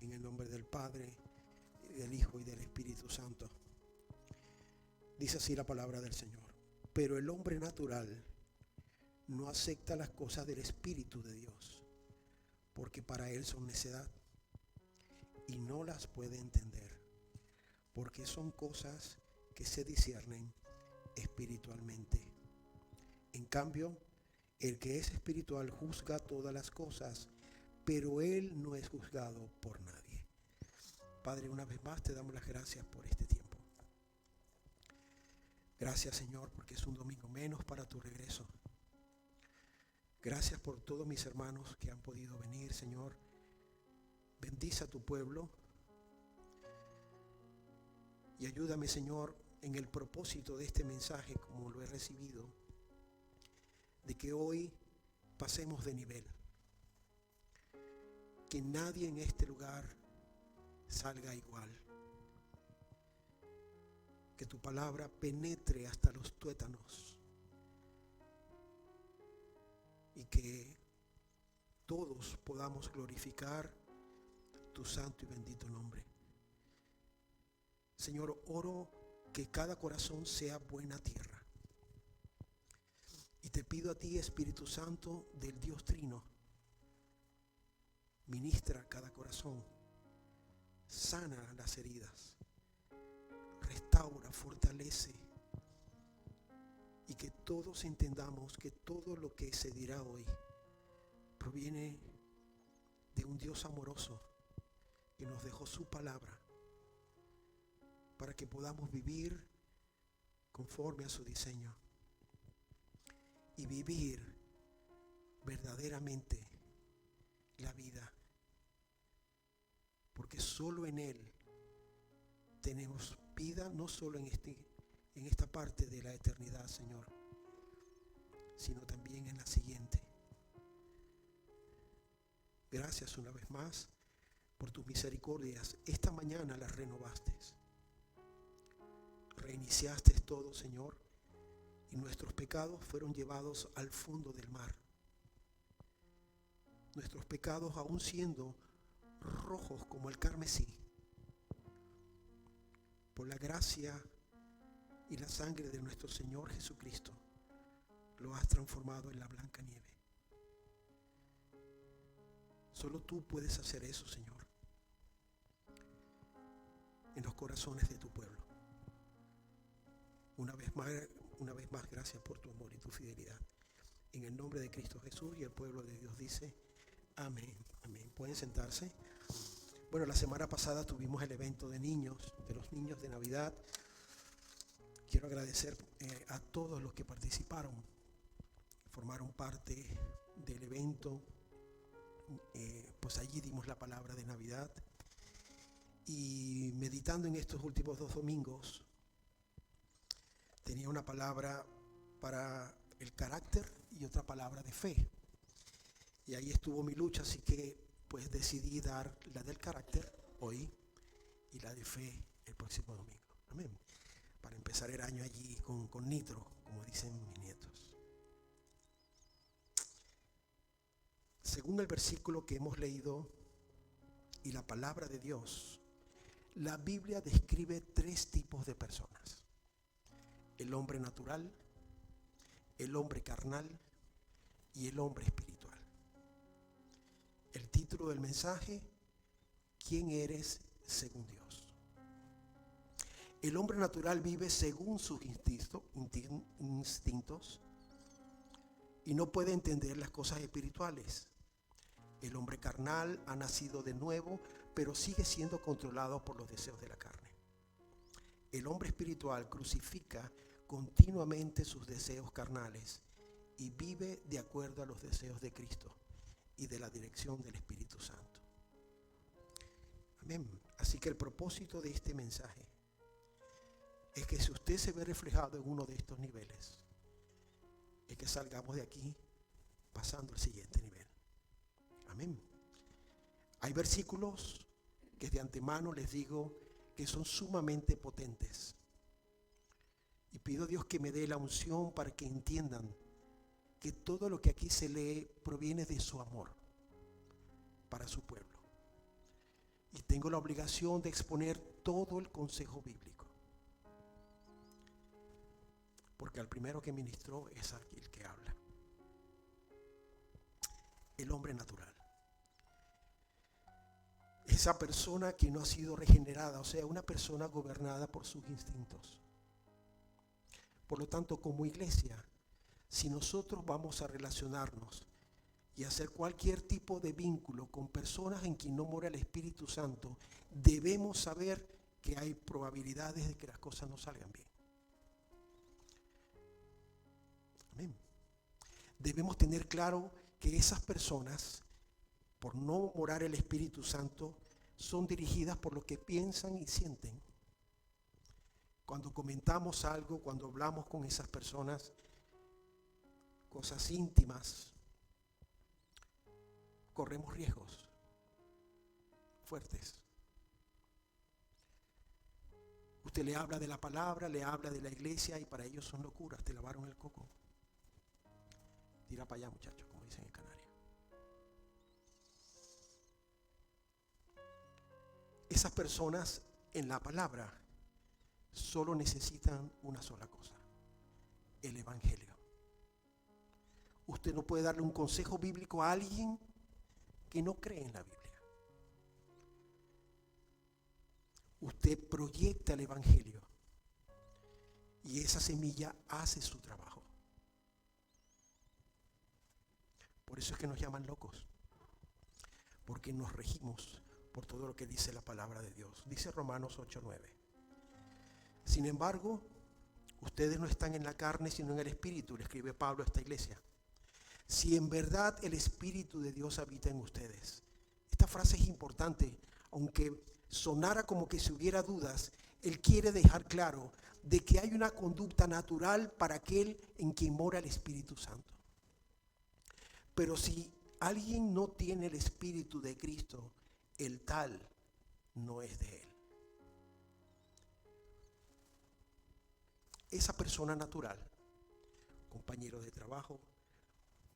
En el nombre del Padre, del Hijo y del Espíritu Santo. Dice así la palabra del Señor. Pero el hombre natural no acepta las cosas del Espíritu de Dios, porque para él son necedad, y no las puede entender, porque son cosas que se disciernen espiritualmente. En cambio, el que es espiritual juzga todas las cosas, pero él no es juzgado por nadie. Padre, una vez más te damos las gracias por este tiempo. Gracias, Señor, porque es un domingo menos para tu regreso. Gracias por todos mis hermanos que han podido venir, Señor. Bendice a tu pueblo y ayúdame, Señor, en el propósito de este mensaje, como lo he recibido, de que hoy pasemos de nivel. Que nadie en este lugar salga igual. Que tu palabra penetre hasta los tuétanos y que todos podamos glorificar tu santo y bendito nombre. Señor, oro que cada corazón sea buena tierra. Y te pido a ti, Espíritu Santo del Dios Trino, ministra cada corazón, sana las heridas, restaura, fortalece, y que todos entendamos que todo lo que se dirá hoy proviene de un Dios amoroso que nos dejó su palabra para que podamos vivir conforme a su diseño y vivir verdaderamente la vida, porque solo en Él tenemos vida, no solo en esta parte de la eternidad, Señor, sino también en la siguiente. Gracias una vez más por tus misericordias. Esta mañana las renovaste. Reiniciaste todo, Señor, y nuestros pecados fueron llevados al fondo del mar. Nuestros pecados, aún siendo rojos como el carmesí, por la gracia y la sangre de nuestro Señor Jesucristo, lo has transformado en la blanca nieve. Solo tú puedes hacer eso, Señor, en los corazones de tu pueblo. Una vez más, gracias por tu amor y tu fidelidad. En el nombre de Cristo Jesús, y el pueblo de Dios dice, amén, amén. Pueden sentarse. Bueno, la semana pasada tuvimos el evento de niños, de los niños de Navidad. Quiero agradecer a todos los que participaron, formaron parte del evento. Pues allí dimos la palabra de Navidad. Y meditando en estos últimos 2 domingos, tenía una palabra para el carácter y otra palabra de fe. Y ahí estuvo mi lucha, así que pues decidí dar la del carácter hoy y la de fe el próximo domingo. Amén. Para empezar el año allí con nitro, como dicen mis nietos. Según el versículo que hemos leído y la palabra de Dios, la Biblia describe 3 tipos de personas: el hombre natural, el hombre carnal y el hombre espiritual. El título del mensaje: ¿quién eres según Dios? El hombre natural vive según sus instintos y no puede entender las cosas espirituales. El hombre carnal ha nacido de nuevo, pero sigue siendo controlado por los deseos de la carne. El hombre espiritual crucifica continuamente sus deseos carnales y vive de acuerdo a los deseos de Cristo y de la dirección del Espíritu Santo. Amén. Así que el propósito de este mensaje es que si usted se ve reflejado en uno de estos niveles, es que salgamos de aquí pasando al siguiente nivel. Amén. Hay versículos que de antemano les digo que son sumamente potentes. Y pido a Dios que me dé la unción para que entiendan que todo lo que aquí se lee proviene de su amor para su pueblo. tengo la obligación de exponer todo el consejo bíblico. Porque al primero que ministró es aquel que habla. El hombre natural. Esa persona que no ha sido regenerada, o sea, una persona gobernada por sus instintos. Por lo tanto, como iglesia, si nosotros vamos a relacionarnos y hacer cualquier tipo de vínculo con personas en quien no mora el Espíritu Santo, debemos saber que hay probabilidades de que las cosas no salgan bien. Amén. Debemos tener claro que esas personas, por no morar el Espíritu Santo, son dirigidas por lo que piensan y sienten. Cuando comentamos algo, cuando hablamos con esas personas, cosas íntimas, corremos riesgos fuertes. Usted le habla de la palabra, le habla de la iglesia y para ellos son locuras. Te lavaron el coco. Tira para allá, muchachos, como dicen en Canarias. Esas personas en la palabra solo necesitan una sola cosa: el evangelio. Usted no puede darle un consejo bíblico a alguien que no cree en la Biblia. Usted proyecta el evangelio y esa semilla hace su trabajo. Por eso es que nos llaman locos, porque nos regimos por todo lo que dice la palabra de Dios. Dice Romanos 8:9. Sin embargo, ustedes no están en la carne, sino en el Espíritu, le escribe Pablo a esta iglesia. Si en verdad el Espíritu de Dios habita en ustedes. Esta frase es importante, aunque sonara como que si hubiera dudas, él quiere dejar claro de que hay una conducta natural para aquel en quien mora el Espíritu Santo. Pero si alguien no tiene el Espíritu de Cristo, el tal no es de él. Esa persona natural, compañero de trabajo,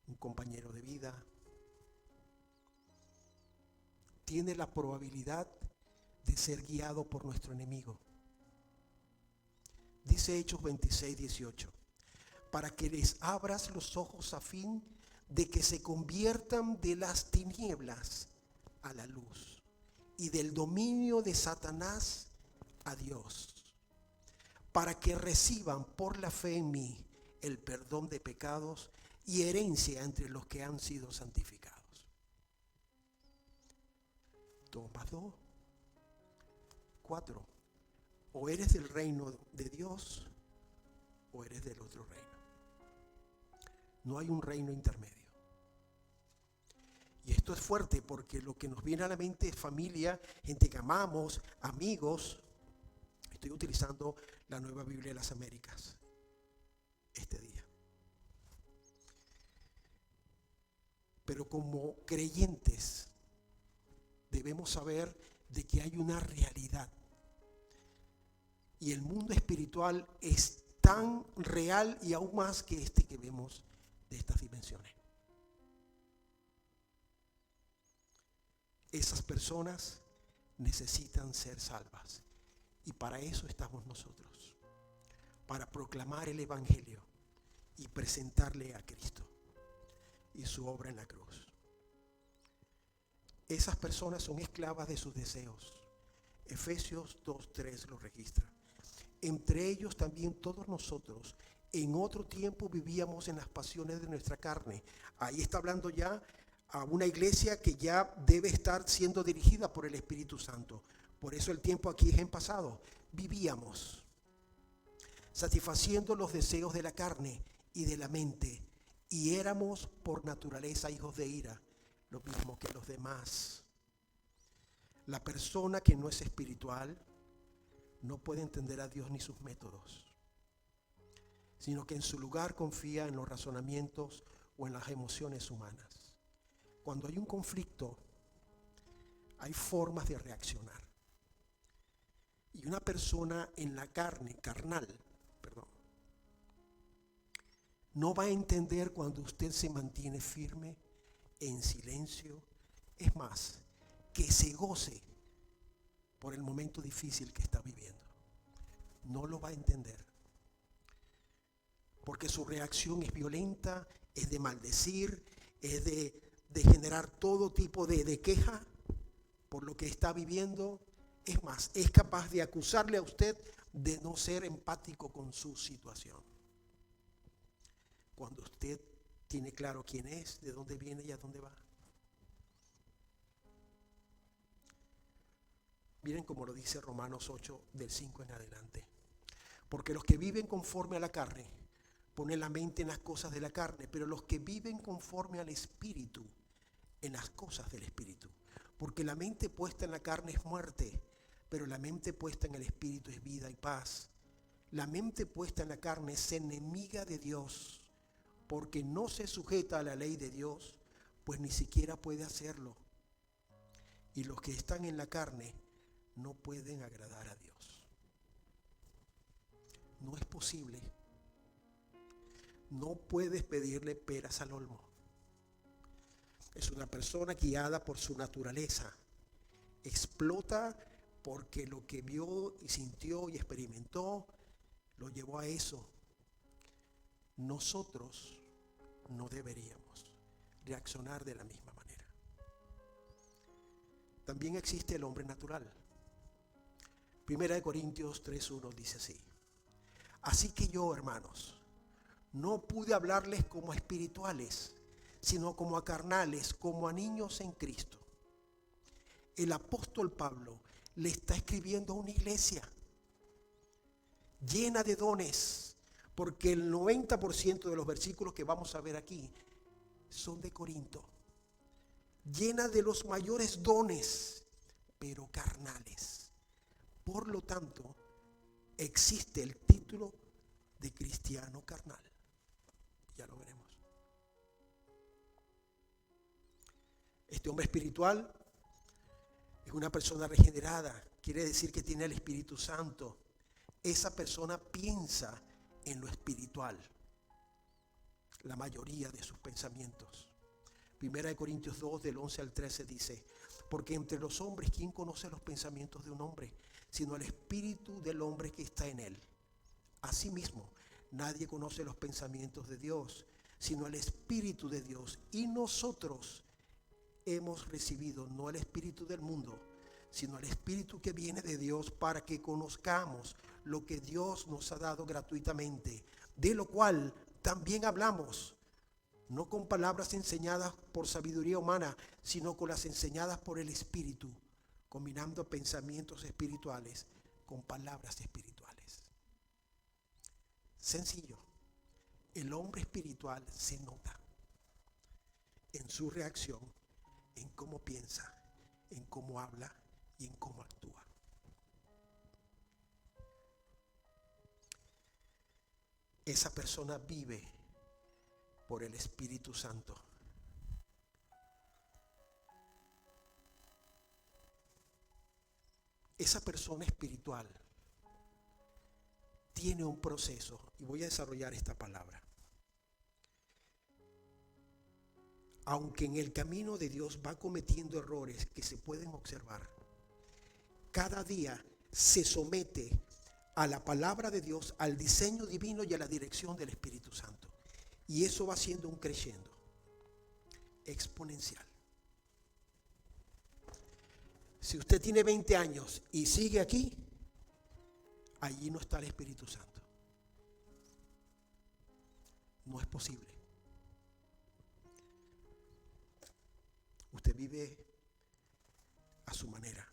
un compañero de vida, tiene la probabilidad de ser guiado por nuestro enemigo. Dice Hechos 26:18, para que les abras los ojos a fin de que se conviertan de las tinieblas a la luz y del dominio de Satanás a Dios, para que reciban por la fe en mí el perdón de pecados y herencia entre los que han sido santificados. 2 más 2, 4. O eres del reino de Dios o eres del otro reino. No hay un reino intermedio. Y esto es fuerte porque lo que nos viene a la mente es familia, gente que amamos, amigos. Estoy utilizando la Nueva Biblia de las Américas este día. Pero como creyentes debemos saber de que hay una realidad. Y el mundo espiritual es tan real y aún más que este que vemos de estas dimensiones. Esas personas necesitan ser salvas. Y para eso estamos nosotros. Para proclamar el evangelio y presentarle a Cristo y su obra en la cruz. Esas personas son esclavas de sus deseos. Efesios 2:3 lo registra. Entre ellos también todos nosotros en otro tiempo vivíamos en las pasiones de nuestra carne. Ahí está hablando ya a una iglesia que ya debe estar siendo dirigida por el Espíritu Santo. Por eso el tiempo aquí es en pasado. Vivíamos satisfaciendo los deseos de la carne y de la mente, y éramos por naturaleza hijos de ira, lo mismo que los demás. La persona que no es espiritual no puede entender a Dios ni sus métodos, sino que en su lugar confía en los razonamientos o en las emociones humanas. Cuando hay un conflicto, hay formas de reaccionar. Y una persona en la carnal, no va a entender cuando usted se mantiene firme, en silencio. Es más, que se goce por el momento difícil que está viviendo. No lo va a entender. Porque su reacción es violenta, es de maldecir, es de generar todo tipo de queja por lo que está viviendo. Es más, es capaz de acusarle a usted de no ser empático con su situación. Cuando usted tiene claro quién es, de dónde viene y a dónde va. Miren cómo lo dice Romanos 8, del 5 en adelante. Porque los que viven conforme a la carne, ponen la mente en las cosas de la carne, pero los que viven conforme al Espíritu, en las cosas del Espíritu. Porque la mente puesta en la carne es muerte, pero la mente puesta en el Espíritu es vida y paz. La mente puesta en la carne es enemiga de Dios, porque no se sujeta a la ley de Dios, pues ni siquiera puede hacerlo. Y los que están en la carne no pueden agradar a Dios. No es posible. No puedes pedirle peras al olmo. Es una persona guiada por su naturaleza. Explota porque lo que vio y sintió y experimentó lo llevó a eso. Nosotros no deberíamos reaccionar de la misma manera. También existe el hombre natural. 1 Corintios 3:1 dice así: así que yo, hermanos, no pude hablarles como a espirituales, sino como a carnales, como a niños en Cristo. El apóstol Pablo le está escribiendo a una iglesia llena de dones, porque el 90% de los versículos que vamos a ver aquí son de Corinto, llena de los mayores dones, pero carnales. Por lo tanto, existe el título de cristiano carnal. Ya lo veremos. Este hombre espiritual es una persona regenerada, quiere decir que tiene el Espíritu Santo. Esa persona piensa en lo espiritual, la mayoría de sus pensamientos. 1 Corintios 2, del 11 al 13 dice: porque entre los hombres, ¿quién conoce los pensamientos de un hombre? Sino el espíritu del hombre que está en él. Asimismo, nadie conoce los pensamientos de Dios, sino el Espíritu de Dios. Y nosotros hemos recibido no el espíritu del mundo, sino el Espíritu que viene de Dios, para que conozcamos lo que Dios nos ha dado gratuitamente, de lo cual también hablamos, no con palabras enseñadas por sabiduría humana, sino con las enseñadas por el Espíritu, combinando pensamientos espirituales con palabras espirituales. Sencillo. El hombre espiritual se nota en su reacción, en cómo piensa, en cómo habla y en cómo actúa. Esa persona vive por el Espíritu Santo. Esa persona espiritual tiene un proceso, y voy a desarrollar esta palabra. Aunque en el camino de Dios va cometiendo errores que se pueden observar, cada día se somete a la palabra de Dios, al diseño divino y a la dirección del Espíritu Santo. Y eso va siendo un creciendo exponencial. Si usted tiene 20 años y sigue aquí, allí no está el Espíritu Santo. No es posible. Usted vive a su manera.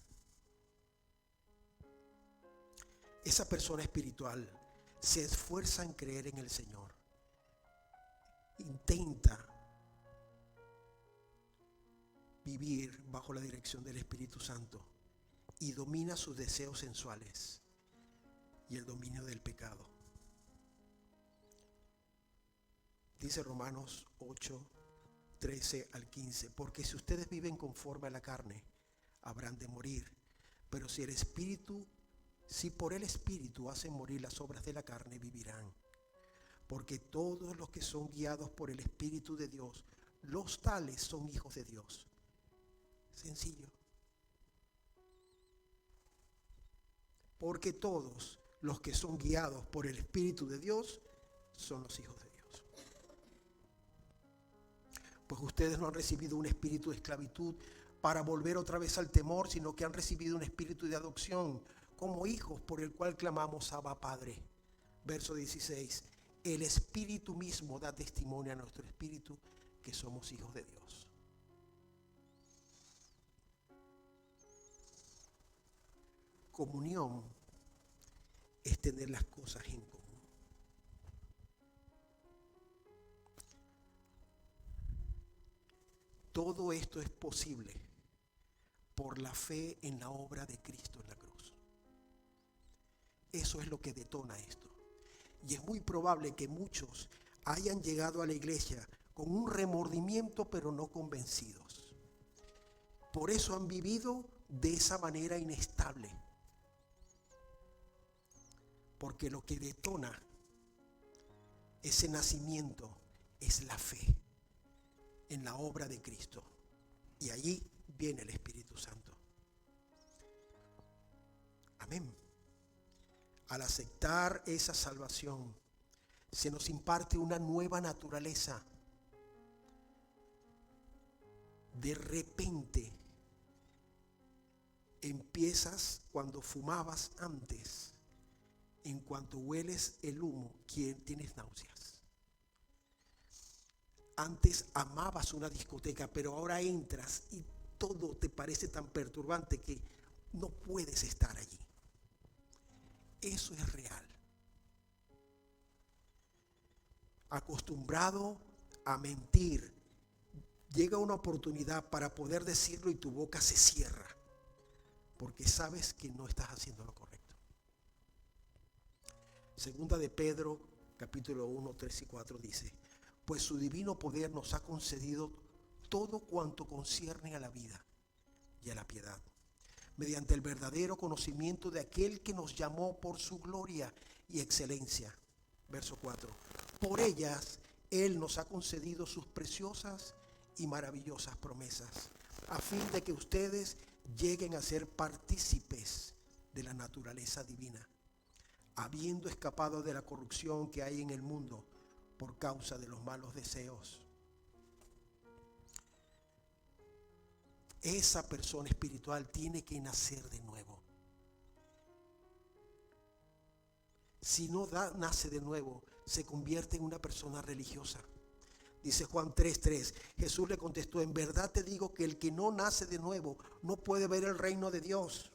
Esa persona espiritual se esfuerza en creer en el Señor. Intenta vivir bajo la dirección del Espíritu Santo y domina sus deseos sensuales y el dominio del pecado. Dice Romanos 8, 13 al 15: porque si ustedes viven conforme a la carne, habrán de morir. Pero si por el Espíritu hacen morir las obras de la carne, vivirán. Porque todos los que son guiados por el Espíritu de Dios, los tales son hijos de Dios. Sencillo. porque todos los que son guiados por el Espíritu de Dios son los hijos de Dios. Pues ustedes no han recibido un espíritu de esclavitud para volver otra vez al temor, sino que han recibido un espíritu de adopción como hijos, por el cual clamamos Abba, Padre. Verso 16. El Espíritu mismo da testimonio a nuestro espíritu que somos hijos de Dios. Comunión es tener las cosas en común. Todo esto es posible por la fe en la obra de Cristo en la cruz. Eso es lo que detona esto. Y es muy probable que muchos hayan llegado a la iglesia con un remordimiento, pero no convencidos. Por eso han vivido de esa manera inestable. Porque lo que detona ese nacimiento es la fe en la obra de Cristo. Y allí viene el Espíritu Santo. Amén. Al aceptar esa salvación, se nos imparte una nueva naturaleza. De repente, empiezas cuando fumabas antes. En cuanto hueles el humo, tienes náuseas. Antes amabas una discoteca, pero ahora entras y todo te parece tan perturbante que no puedes estar allí. Eso es real. Acostumbrado a mentir, llega una oportunidad para poder decirlo y tu boca se cierra, porque sabes que no estás haciendo lo correcto. Segunda de Pedro, capítulo 1, 3 y 4 dice: pues su divino poder nos ha concedido todo cuanto concierne a la vida y a la piedad, mediante el verdadero conocimiento de aquel que nos llamó por su gloria y excelencia. Verso 4. Por ellas Él nos ha concedido sus preciosas y maravillosas promesas, a fin de que ustedes lleguen a ser partícipes de la naturaleza divina, habiendo escapado de la corrupción que hay en el mundo por causa de los malos deseos. Esa persona espiritual tiene que nacer de nuevo. Si no nace de nuevo, se convierte en una persona religiosa. Dice Juan 3:3. Jesús le contestó: en verdad te digo que el que no nace de nuevo no puede ver el reino de Dios.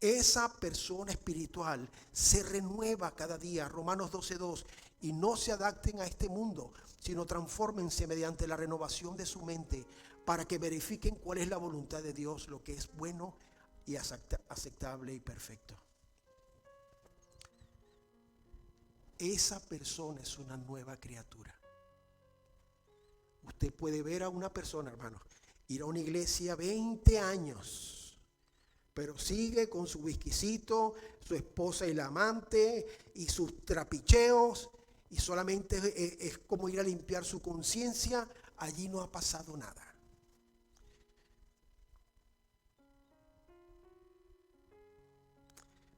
Esa persona espiritual se renueva cada día. Romanos 12:2. Y no se adapten a este mundo, sino transfórmense mediante la renovación de su mente, para que verifiquen cuál es la voluntad de Dios, lo que es bueno y aceptable y perfecto. Esa persona es una nueva criatura. Usted puede ver a una persona, hermano, ir a una iglesia 20 años, pero sigue con su whiskycito, su esposa y la amante y sus trapicheos, y solamente es como ir a limpiar su conciencia. Allí no ha pasado nada.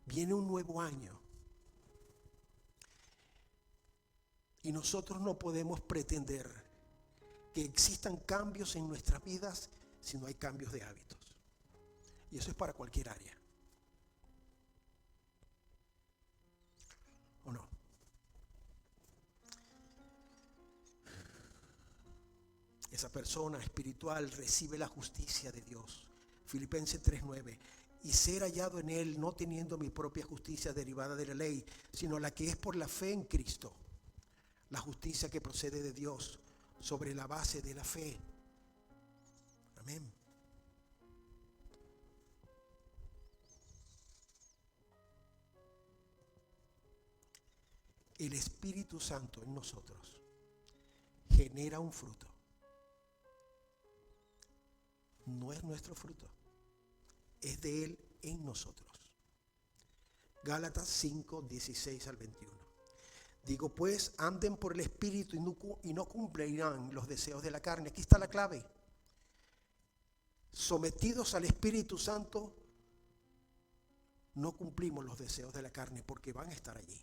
Viene un nuevo año y nosotros no podemos pretender que existan cambios en nuestras vidas si no hay cambios de hábitos. Y eso es para cualquier área. ¿O no? Esa persona espiritual recibe la justicia de Dios. Filipenses 3:9. Y ser hallado en Él, no teniendo mi propia justicia derivada de la ley, sino la que es por la fe en Cristo. La justicia que procede de Dios sobre la base de la fe. Amén. El Espíritu Santo en nosotros genera un fruto. No es nuestro fruto, es de Él en nosotros. Gálatas 5, 16 al 21. Digo pues, anden por el Espíritu y no cumplirán los deseos de la carne. Aquí está la clave. Sometidos al Espíritu Santo, no cumplimos los deseos de la carne, porque van a estar allí.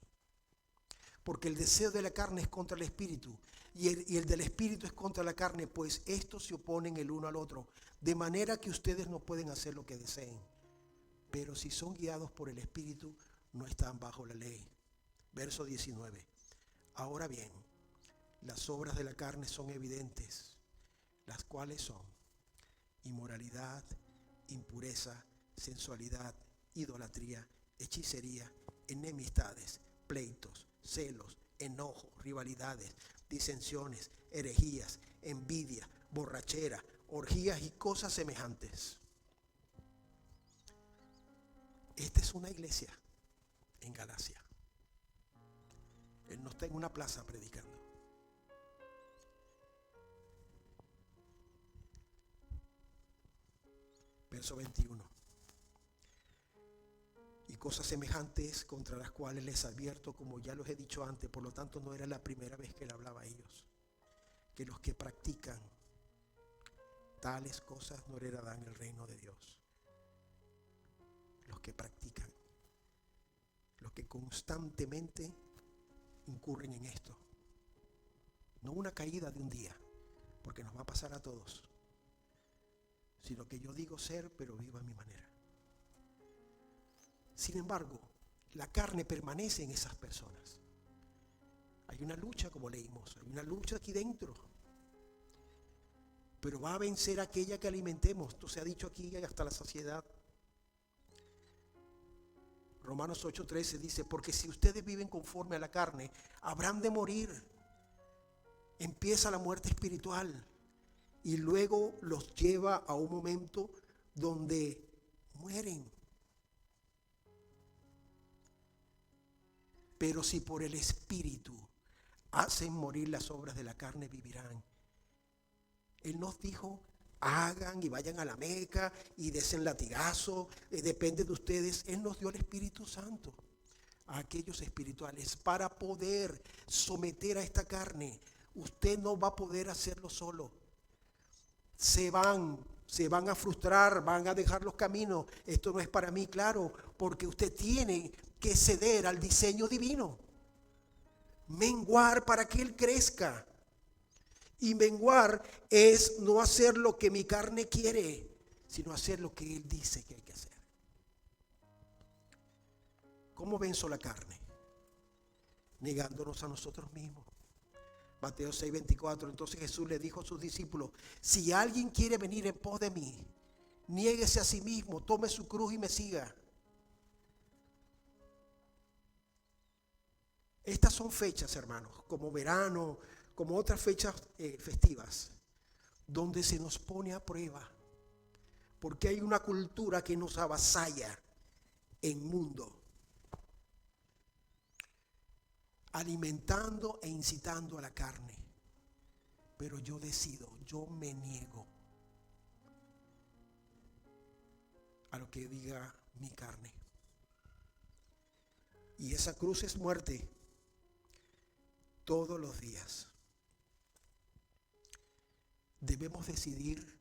Porque el deseo de la carne es contra el espíritu y el del espíritu es contra la carne, pues estos se oponen el uno al otro, de manera que ustedes no pueden hacer lo que deseen. Pero si son guiados por el espíritu, no están bajo la ley. Verso 19. Ahora bien, las obras de la carne son evidentes, las cuales son inmoralidad, impureza, sensualidad, idolatría, hechicería, enemistades, pleitos, celos, enojos, rivalidades, disensiones, herejías, envidia, borrachera, orgías y cosas semejantes. Esta es una iglesia en Galacia. Él no está en una plaza predicando. Verso 21. Y cosas semejantes contra las cuales les advierto, como ya los he dicho antes, por lo tanto no era la primera vez que le hablaba a ellos, que los que practican tales cosas no heredarán el reino de Dios. Los que practican, los que constantemente incurren en esto. No una caída de un día, porque nos va a pasar a todos, sino que yo digo ser, pero vivo a mi manera. Sin embargo, la carne permanece en esas personas. Hay una lucha, como leímos, hay una lucha aquí dentro. Pero va a vencer aquella que alimentemos. Esto se ha dicho aquí hasta la saciedad. Romanos 8:13 dice, porque si ustedes viven conforme a la carne, habrán de morir. Empieza la muerte espiritual y luego los lleva a un momento donde mueren. Pero si por el Espíritu hacen morir las obras de la carne, vivirán. Él nos dijo, hagan y vayan a la Meca y desen latigazo, depende de ustedes. Él nos dio el Espíritu Santo a aquellos espirituales para poder someter a esta carne. Usted no va a poder hacerlo solo. Se van a frustrar, van a dejar los caminos. Esto no es para mí, claro, porque usted tiene que ceder al diseño divino. Menguar para que Él crezca. Y menguar es no hacer lo que mi carne quiere, sino hacer lo que Él dice que hay que hacer. ¿Cómo venzo la carne? Negándonos a nosotros mismos. Mateo 6:24. Entonces Jesús le dijo a sus discípulos, si alguien quiere venir en pos de mí, niéguese a sí mismo, tome su cruz y me siga. Estas son fechas, hermanos, como verano, como otras fechas festivas, donde se nos pone a prueba, porque hay una cultura que nos avasalla en mundo, alimentando e incitando a la carne. Pero yo decido, yo me niego a lo que diga mi carne. Y esa cruz es muerte todos los días. Debemos decidir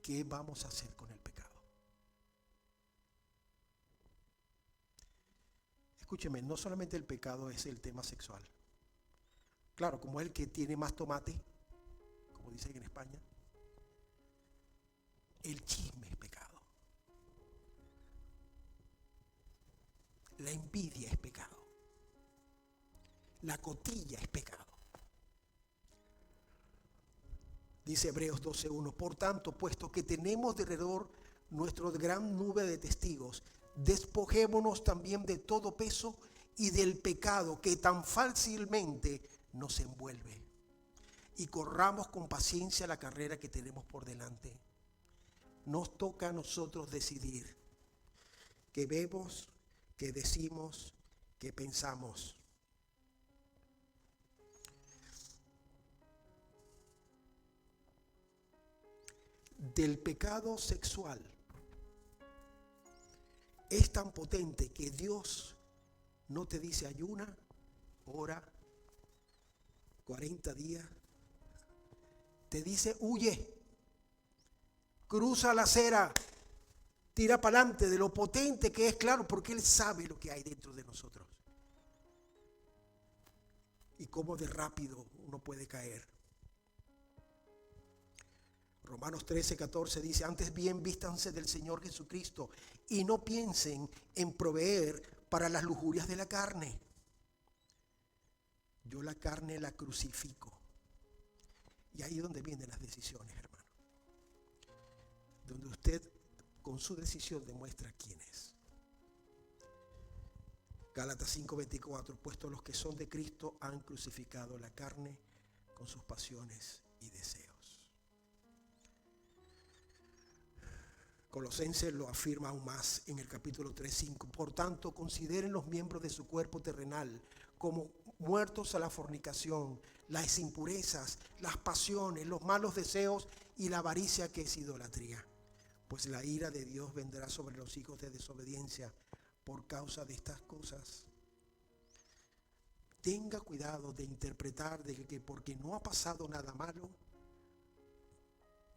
qué vamos a hacer con el pecado. Escúcheme, no solamente el pecado es el tema sexual. Claro, como es el que tiene más tomate, como dicen en España, el chisme es pecado. La envidia es pecado. La cotilla es pecado. Dice Hebreos 12:1, por tanto, puesto que tenemos de alrededor nuestra gran nube de testigos, despojémonos también de todo peso y del pecado que tan fácilmente nos envuelve, y corramos con paciencia la carrera que tenemos por delante. Nos toca a nosotros decidir qué vemos, qué decimos, qué pensamos. Del pecado sexual es tan potente que Dios no te dice ayuna, ora, 40 días. Te dice huye, cruza la acera, tira para adelante de lo potente que es, claro, porque Él sabe lo que hay dentro de nosotros. Y cómo de rápido uno puede caer. Romanos 13:14 dice: antes bien vístanse del Señor Jesucristo y no piensen en proveer para las lujurias de la carne. Yo la carne la crucifico. Y ahí es donde vienen las decisiones, hermano. Donde usted con su decisión demuestra quién es. Gálatas 5:24, puesto los que son de Cristo han crucificado la carne con sus pasiones y deseos. Colosenses lo afirma aún más en el capítulo 3:5. Por tanto, consideren los miembros de su cuerpo terrenal como muertos a la fornicación, las impurezas, las pasiones, los malos deseos y la avaricia, que es idolatría. Pues la ira de Dios vendrá sobre los hijos de desobediencia por causa de estas cosas. Tenga cuidado de interpretar de que porque no ha pasado nada malo,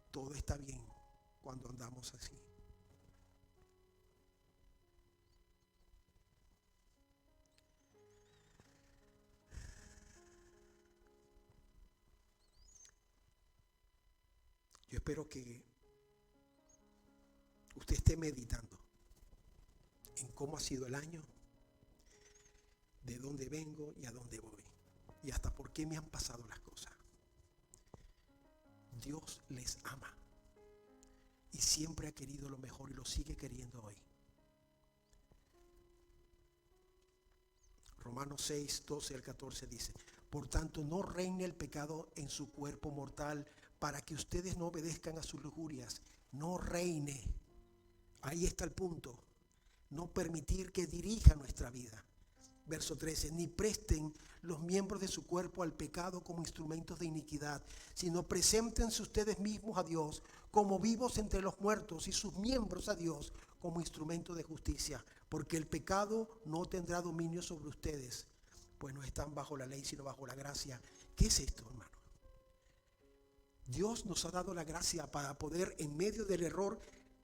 todo está bien cuando andamos así. Yo espero que usted esté meditando en cómo ha sido el año, de dónde vengo y a dónde voy, y hasta por qué me han pasado las cosas. Dios les ama y siempre ha querido lo mejor y lo sigue queriendo hoy. Romanos 6:12-14 dice: por tanto, no reine el pecado en su cuerpo mortal, para que ustedes no obedezcan a sus lujurias. No reine. Ahí está el punto. No permitir que dirija nuestra vida. Verso 13, ni presten los miembros de su cuerpo al pecado como instrumentos de iniquidad, sino preséntense ustedes mismos a Dios como vivos entre los muertos y sus miembros a Dios como instrumentos de justicia, porque el pecado no tendrá dominio sobre ustedes, pues no están bajo la ley sino bajo la gracia. ¿Qué es esto, hermano? Dios nos ha dado la gracia para poder en medio del error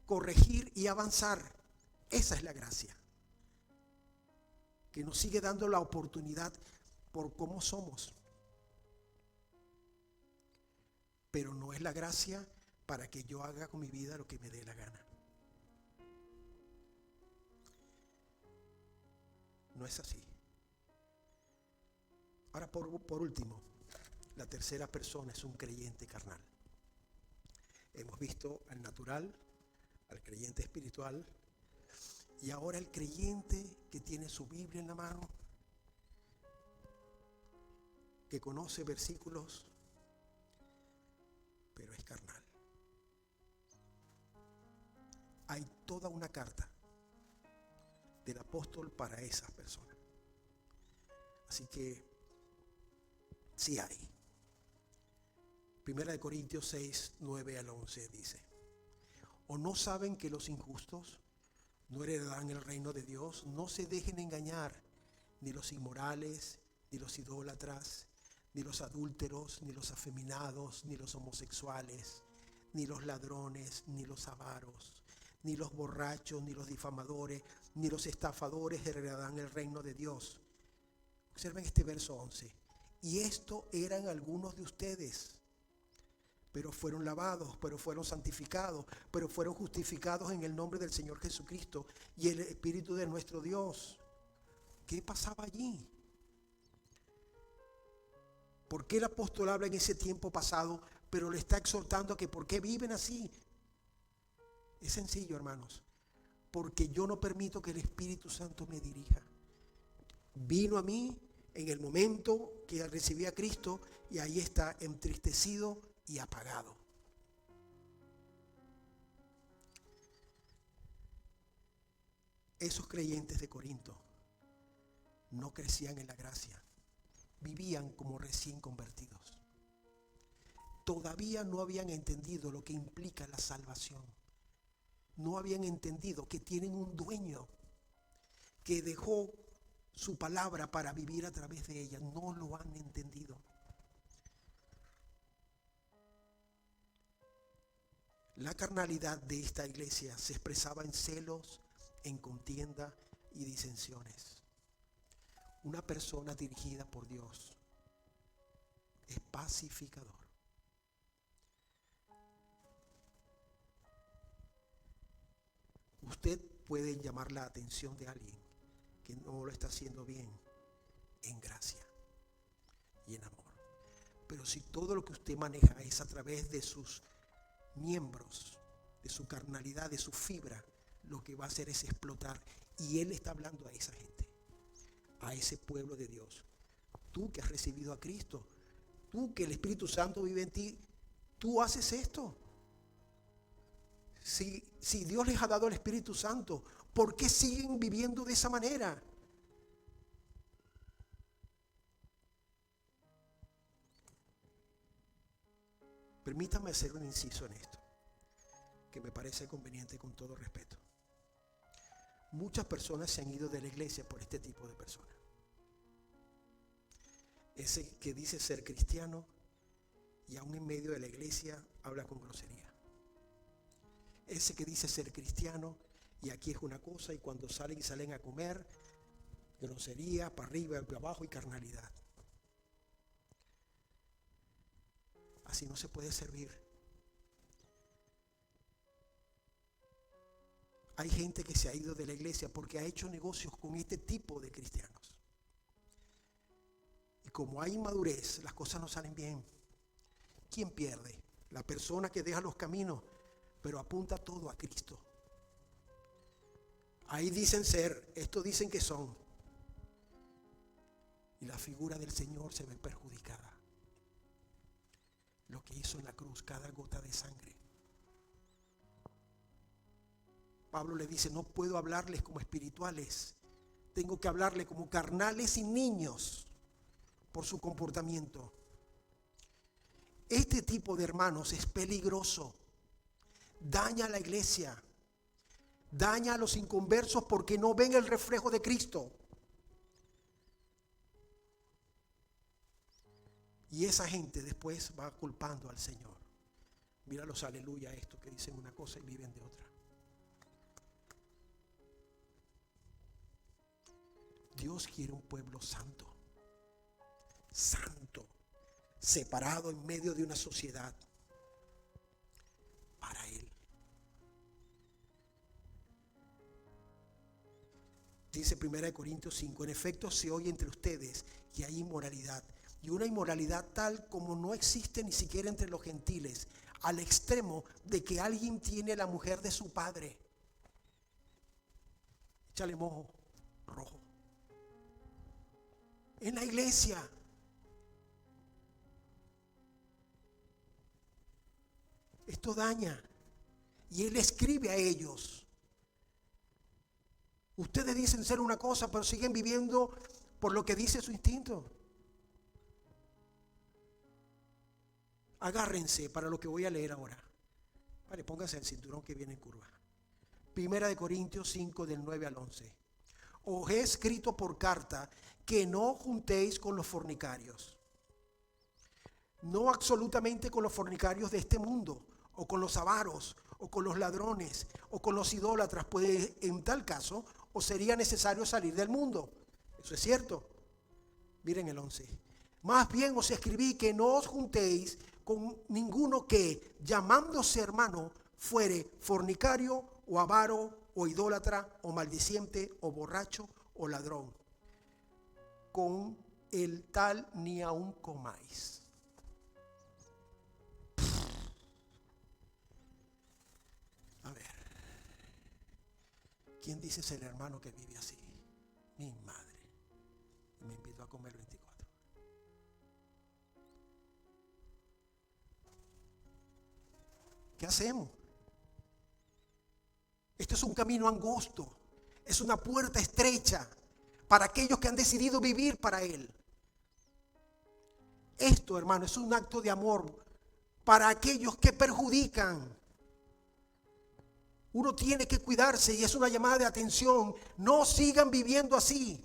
corregir y avanzar. Esa es la gracia, que nos sigue dando la oportunidad por cómo somos. Pero no es la gracia para que yo haga con mi vida lo que me dé la gana. No es así. Ahora, por último, la tercera persona es un creyente carnal. Hemos visto al natural, al creyente espiritual, y ahora el creyente que tiene su Biblia en la mano, que conoce versículos, pero es carnal. Hay toda una carta del apóstol para esas personas. Así que sí hay. Primera de Corintios 6:9-11 dice: ¿o no saben que los injustos no heredarán el reino de Dios? No se dejen engañar, ni los inmorales, ni los idólatras, ni los adúlteros, ni los afeminados, ni los homosexuales, ni los ladrones, ni los avaros, ni los borrachos, ni los difamadores, ni los estafadores heredarán el reino de Dios. Observen este verso 11. Y esto eran algunos de ustedes, pero fueron lavados, pero fueron santificados, pero fueron justificados en el nombre del Señor Jesucristo y el Espíritu de nuestro Dios. ¿Qué pasaba allí? ¿Por qué el apóstol habla en ese tiempo pasado, pero le está exhortando a que por qué viven así? Es sencillo, hermanos, porque yo no permito que el Espíritu Santo me dirija. Vino a mí en el momento que recibí a Cristo y ahí está, entristecido y apagado. Esos creyentes de Corinto no crecían en la gracia, vivían como recién convertidos. Todavía no habían entendido lo que implica la salvación. No habían entendido que tienen un dueño que dejó su palabra para vivir a través de ella. No lo han entendido. La carnalidad de esta iglesia se expresaba en celos, en contienda y disensiones. Una persona dirigida por Dios es pacificador. Usted puede llamar la atención de alguien que no lo está haciendo bien en gracia y en amor. Pero si todo lo que usted maneja es a través de sus miembros, de su carnalidad, de su fibra, lo que va a hacer es explotar. Y Él está hablando a esa gente, a ese pueblo de Dios. Tú que has recibido a Cristo, tú que el Espíritu Santo vive en ti, tú haces esto. Si Dios les ha dado el Espíritu Santo, ¿por qué siguen viviendo de esa manera? Permítame hacer un inciso en esto, que me parece conveniente con todo respeto. Muchas personas se han ido de la iglesia por este tipo de personas. Ese que dice ser cristiano y aún en medio de la iglesia habla con grosería. Ese que dice ser cristiano y aquí es una cosa y cuando salen a comer, grosería, para arriba y para abajo y carnalidad. Así no se puede servir. Hay gente que se ha ido de la iglesia porque ha hecho negocios con este tipo de cristianos. Y como hay inmadurez, las cosas no salen bien. ¿Quién pierde? La persona que deja los caminos, pero apunta todo a Cristo. Ahí dicen ser, esto dicen que son. Y la figura del Señor se ve perjudicada. Lo que hizo en la cruz, cada gota de sangre. Pablo le dice, no puedo hablarles como espirituales, tengo que hablarles como carnales y niños por su comportamiento. Este tipo de hermanos es peligroso, daña a la iglesia, daña a los inconversos porque no ven el reflejo de Cristo. Y esa gente después va culpando al Señor. Mira los aleluya estos que dicen una cosa y viven de otra. Dios quiere un pueblo santo, santo, separado en medio de una sociedad para Él. Dice 1 Corintios 5, en efecto se oye entre ustedes que hay inmoralidad, y una inmoralidad tal como no existe ni siquiera entre los gentiles, al extremo de que alguien tiene la mujer de su padre. Échale mojo rojo. En la iglesia. Esto daña. Y Él escribe a ellos. Ustedes dicen ser una cosa, pero siguen viviendo por lo que dice su instinto. Agárrense para lo que voy a leer ahora. Vale, pónganse el cinturón que viene en curva. 1 Corintios 5 del 9 al 11. Os he escrito por carta que no juntéis con los fornicarios. No absolutamente con los fornicarios de este mundo, o con los avaros, o con los ladrones, o con los idólatras, pues en tal caso os sería necesario salir del mundo. Eso es cierto. Miren el 11. Más bien os escribí que no os juntéis con ninguno que, llamándose hermano, fuere fornicario, o avaro, o idólatra, o maldiciente, o borracho, o ladrón. Con el tal ni aun comáis. A ver, ¿quién dice ser el hermano que vive así? Mi madre. Me invitó a comer 24. ¿Qué hacemos? Esto es un camino angosto, es una puerta estrecha para aquellos que han decidido vivir para Él. Esto, hermano, es un acto de amor para aquellos que perjudican. Uno tiene que cuidarse y es una llamada de atención. No sigan viviendo así.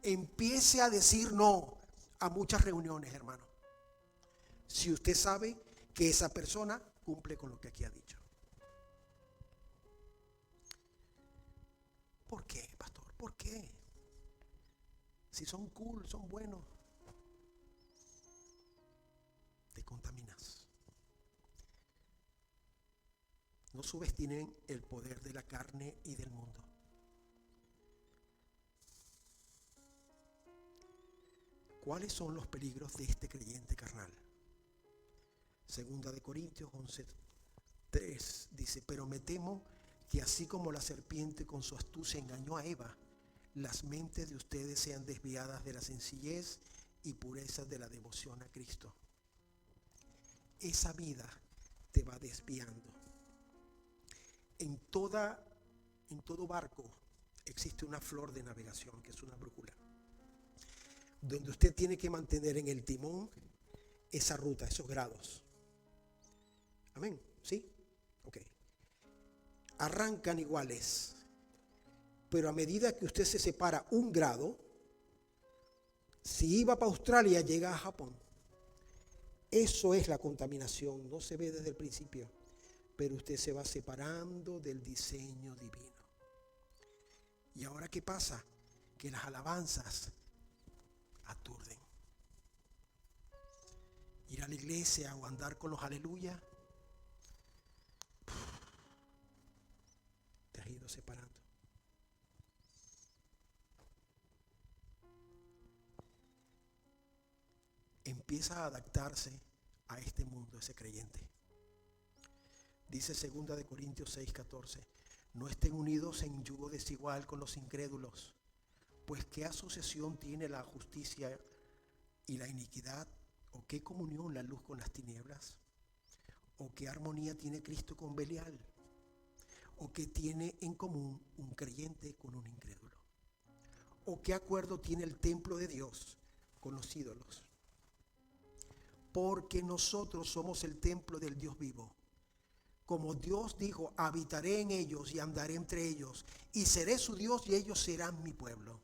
Empiece a decir no. a muchas reuniones, hermano, si usted sabe que esa persona cumple con lo que aquí ha dicho. ¿Por qué, pastor? ¿Por qué? Si son cool, son buenos, te contaminas. No subestimen el poder de la carne y del mundo. ¿Cuáles son los peligros de este creyente carnal? Segunda de Corintios 11:3 dice: pero me temo que así como la serpiente con su astucia engañó a Eva, las mentes de ustedes sean desviadas de la sencillez y pureza de la devoción a Cristo. Esa vida te va desviando. En todo barco existe una flor de navegación, que es una brújula, donde usted tiene que mantener en el timón esa ruta, esos grados. Amén, ¿sí? Ok. Arrancan iguales, pero a medida que usted se separa un grado, si iba para Australia, llega a Japón. Eso es la contaminación, no se ve desde el principio, pero usted se va separando del diseño divino. ¿Y ahora qué pasa? Que las alabanzas aturden. Ir a la iglesia o andar con los aleluya, te has ido separando. Empieza a adaptarse a este mundo, ese creyente. Dice 2 de Corintios 6:14: no estén unidos en yugo desigual con los incrédulos, pues qué asociación tiene la justicia y la iniquidad, o qué comunión la luz con las tinieblas, o qué armonía tiene Cristo con Belial, o qué tiene en común un creyente con un incrédulo, o qué acuerdo tiene el templo de Dios con los ídolos. Porque nosotros somos el templo del Dios vivo. Como Dios dijo: habitaré en ellos y andaré entre ellos, y seré su Dios y ellos serán mi pueblo.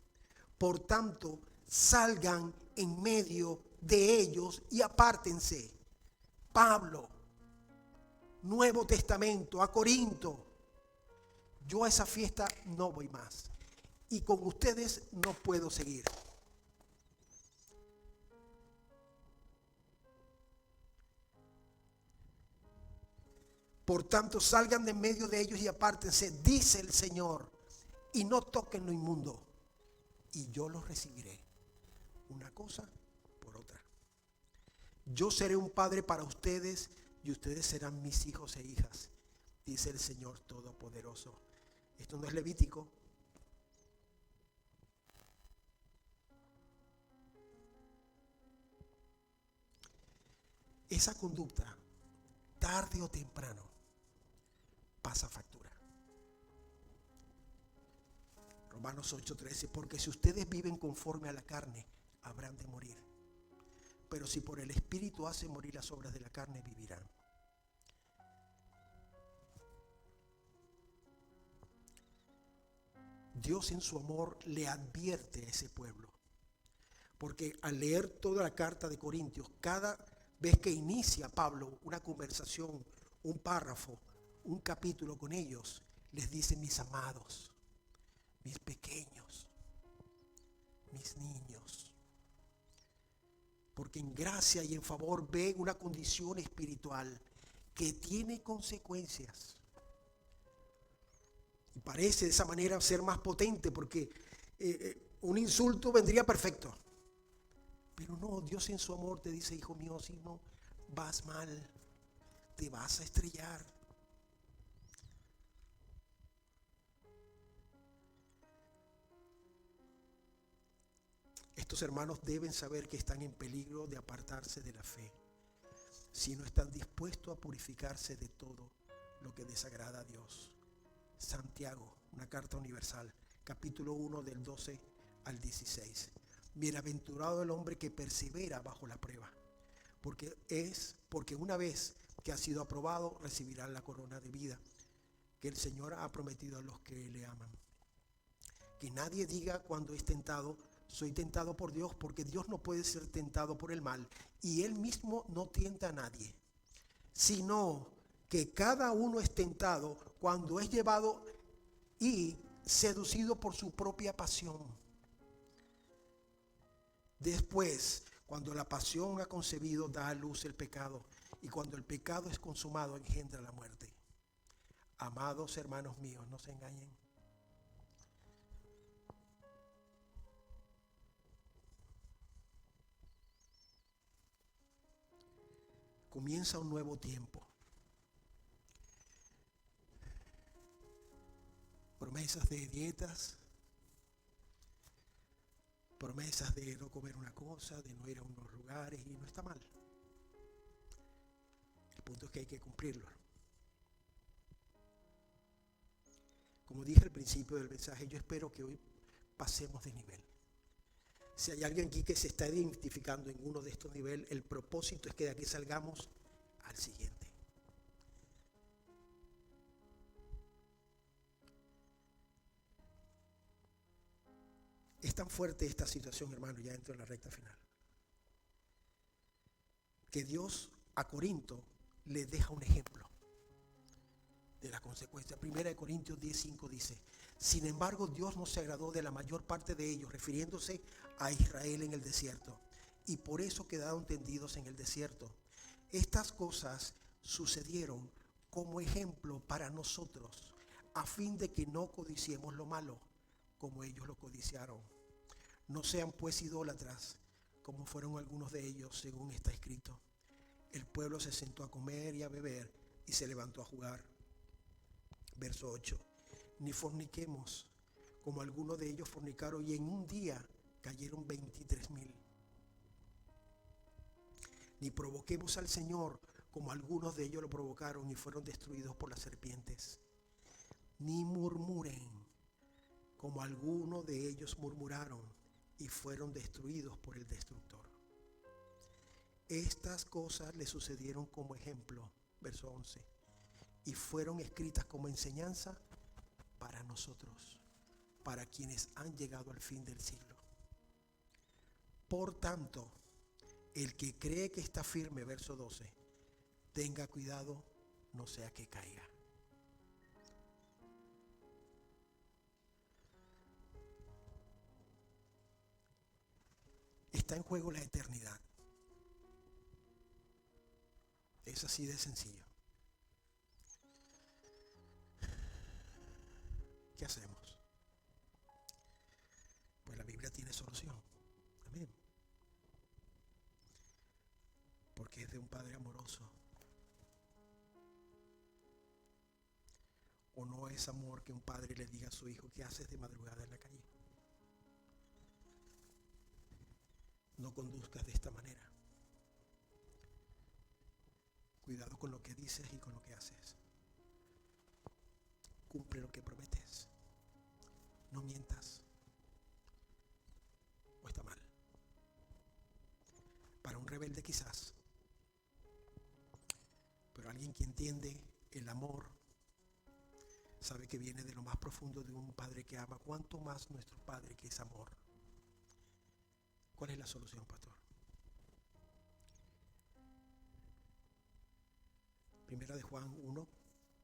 Por tanto, salgan en medio de ellos y apártense. Pablo, Nuevo Testamento, a Corinto. Yo a esa fiesta no voy más, y con ustedes no puedo seguir. Por tanto, salgan de en medio de ellos y apártense, dice el Señor, y no toquen lo inmundo, y yo los recibiré. Una cosa por otra. Yo seré un padre para ustedes, y ustedes serán mis hijos e hijas, dice el Señor Todopoderoso. Esto no es Levítico. Esa conducta, tarde o temprano, pasa factura. Romanos 8:13: porque si ustedes viven conforme a la carne, habrán de morir. Pero si por el Espíritu hacen morir las obras de la carne, vivirán. Dios en su amor le advierte a ese pueblo. Porque al leer toda la carta de Corintios, cada vez que inicia Pablo una conversación, un párrafo, un capítulo con ellos, les dice: mis amados, mis pequeños, mis niños. Porque en gracia y en favor ven una condición espiritual que tiene consecuencias. Y parece de esa manera ser más potente, porque un insulto vendría perfecto. Pero no, Dios en su amor te dice: hijo mío, si no vas mal, te vas a estrellar. Estos hermanos deben saber que están en peligro de apartarse de la fe si no están dispuestos a purificarse de todo lo que desagrada a Dios. Santiago, una carta universal, capítulo 1 del 12 al 16. Bienaventurado el hombre que persevera bajo la prueba, porque una vez que ha sido aprobado recibirá la corona de vida que el Señor ha prometido a los que le aman. Que nadie diga cuando es tentado: Soy tentado por Dios, porque Dios no puede ser tentado por el mal y Él mismo no tienta a nadie, sino que cada uno es tentado cuando es llevado y seducido por su propia pasión. Después, cuando la pasión ha concebido, da a luz el pecado, y cuando el pecado es consumado, engendra la muerte. Amados hermanos míos, no se engañen. Comienza un nuevo tiempo. Promesas de dietas, promesas de no comer una cosa, de no ir a unos lugares, y no está mal. El punto es que hay que cumplirlo. Como dije al principio del mensaje, yo espero que hoy pasemos de nivel. Si hay alguien aquí que se está identificando en uno de estos niveles, el propósito es que de aquí salgamos al siguiente. Es tan fuerte esta situación, hermano, ya dentro de la recta final, que Dios a Corinto le deja un ejemplo de la consecuencia. Primera de Corintios 10:5 dice: sin embargo, Dios no se agradó de la mayor parte de ellos, refiriéndose a Israel en el desierto, y por eso quedaron tendidos en el desierto. Estas cosas sucedieron como ejemplo para nosotros, a fin de que no codiciemos lo malo, como ellos lo codiciaron. No sean pues idólatras, como fueron algunos de ellos, según está escrito. El pueblo se sentó a comer y a beber, y se levantó a jugar. Verso 8. Ni forniquemos, como algunos de ellos fornicaron, y en un día cayeron 23,000. Ni provoquemos al Señor, como algunos de ellos lo provocaron y fueron destruidos por las serpientes. Ni murmuren, como algunos de ellos murmuraron y fueron destruidos por el destructor. Estas cosas le sucedieron como ejemplo, verso 11, y fueron escritas como enseñanza para nosotros, para quienes han llegado al fin del siglo. Por tanto, el que cree que está firme, verso 12, tenga cuidado, no sea que caiga. Está en juego la eternidad. Es así de sencillo. ¿Qué hacemos? Pues la Biblia tiene solución. Amén. Porque es de un padre amoroso. ¿O no es amor que un padre le diga a su hijo: ¿qué haces de madrugada en la calle? No conduzcas de esta manera. Cuidado con lo que dices y con lo que haces. Cumple lo que prometes. No mientas. O está mal. Para un rebelde quizás. Pero alguien que entiende el amor sabe que viene de lo más profundo de un padre que ama. ¿Cuánto más nuestro Padre, que es amor? ¿Cuál es la solución, pastor? Primera de Juan 1,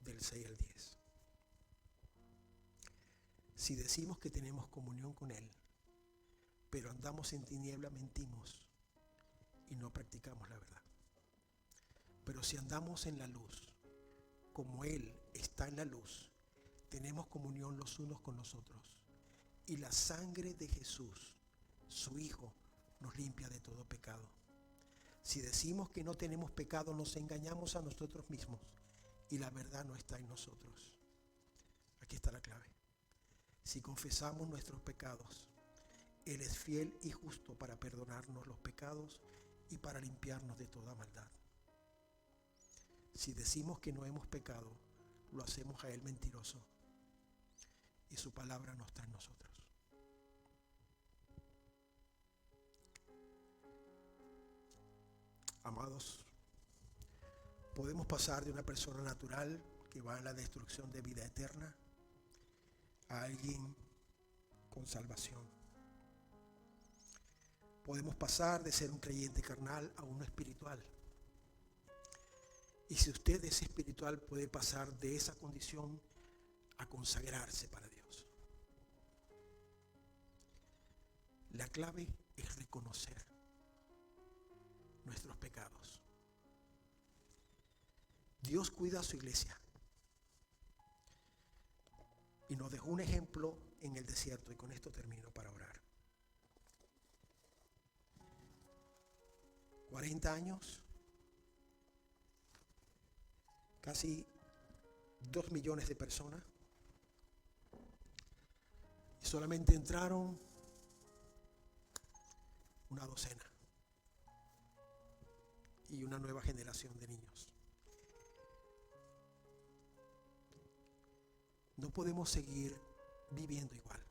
del 6 al 10. Si decimos que tenemos comunión con Él, pero andamos en tiniebla, mentimos y no practicamos la verdad. Pero si andamos en la luz, como Él está en la luz, tenemos comunión los unos con los otros. Y la sangre de Jesús, su Hijo, nos limpia de todo pecado. Si decimos que no tenemos pecado, nos engañamos a nosotros mismos y la verdad no está en nosotros. Aquí está la clave. Si confesamos nuestros pecados, Él es fiel y justo para perdonarnos los pecados y para limpiarnos de toda maldad. Si decimos que no hemos pecado, lo hacemos a Él mentiroso y su palabra no está en nosotros. Amados, podemos pasar de una persona natural que va a la destrucción de vida eterna a alguien con salvación. podemos pasar de ser un creyente carnal a uno espiritual. Y si usted es espiritual, puede pasar de esa condición a consagrarse para Dios. La clave es reconocer nuestros pecados. Dios cuida a su iglesia y nos dejó un ejemplo en el desierto, y con esto termino para orar. 40 años, casi 2 millones de personas, y solamente entraron una docena y una nueva generación de niños. No podemos seguir viviendo igual.